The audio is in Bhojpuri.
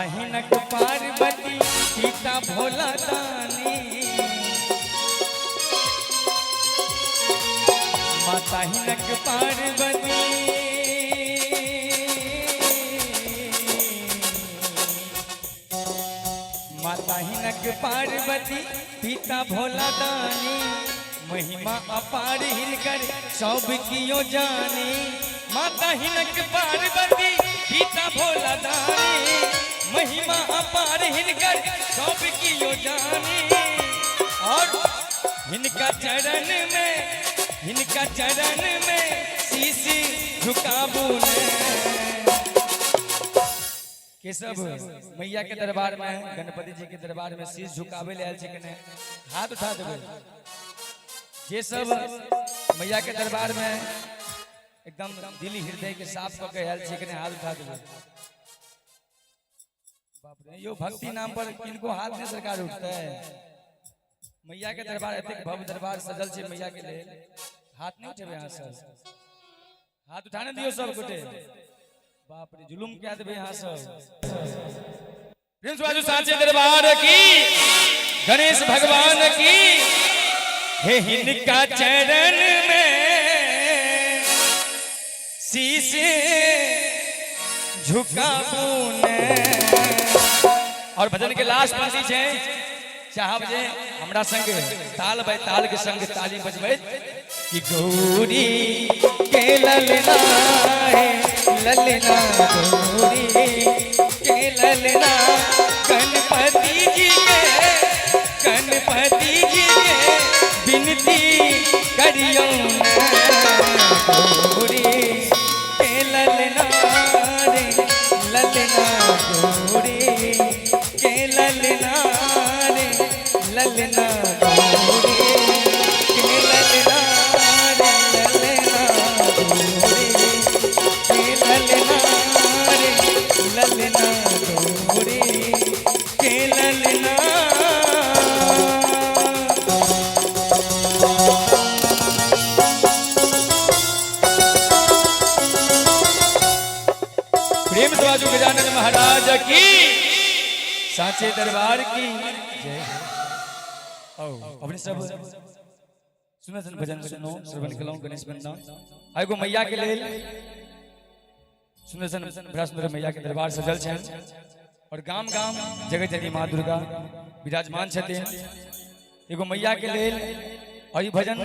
हिनक पार्वती सीता भोला दानी, माता हिनक पार्वती माता हिनक पार्वती पिता भोला दानी, महिमा अपार हिनकर सब कियो जानी। माता हिनक पार्वती पिता भोला दानी, महिमा अपार हिनकर सब कियो जानी। और हिनका चरण में शीश झुकाबू के सब मैया के दरबार में, गणपति जी के दरबार में शीश झुकावे ले आयल छै कि हाथ उठा देबे। जे सब मैया के दरबार में एकदम दिली हृदय के साफ क के आयल छै कि हाथ उठा देबे। बाप रे, यो भक्ति नाम पर किनको हाथ में सरकार उठता है। मैया के दरबार एतेक भव्य दरबार सजल छै मैया के लेल, हाथ नहीं उठेबे। यहाँ सब हाथ उठाने दियो सब गोटे। बाप रे, जुलुम क्या देबे यहाँ सब। प्रिंस बाजू साचे दरबार की, गणेश भगवान की। हे हिनका चरण में शीश झुकाबू ने। और भजन के लास्ट पंक्ति छै, चाहब जे हमरा संग ताल बाय ताल के संग ताली बजबै कि गौरी के ललना है ललना, गौरी के ललना गणपति जी के विनती करियो गौरी के ललना रे ललना, गौरी के ललना रे ललना, गौरी के ललना रे ललना, गौरी के ललना रे ललना, गौरी के ललना। प्रेम द्वाजू गजानन महाराज की, साचे दरबार की जय। अपने सब सुनसन भजन सुनो, श्रवण कलो, गणेश वंदना। आगो मैया के लेल सुनसन बड़ा सुंदर मैया के दरबार सजल छै। और गाम गाम जगह जगह माँ दुर्गा विराजमान छथिन। एगो मैया के लेल और भजन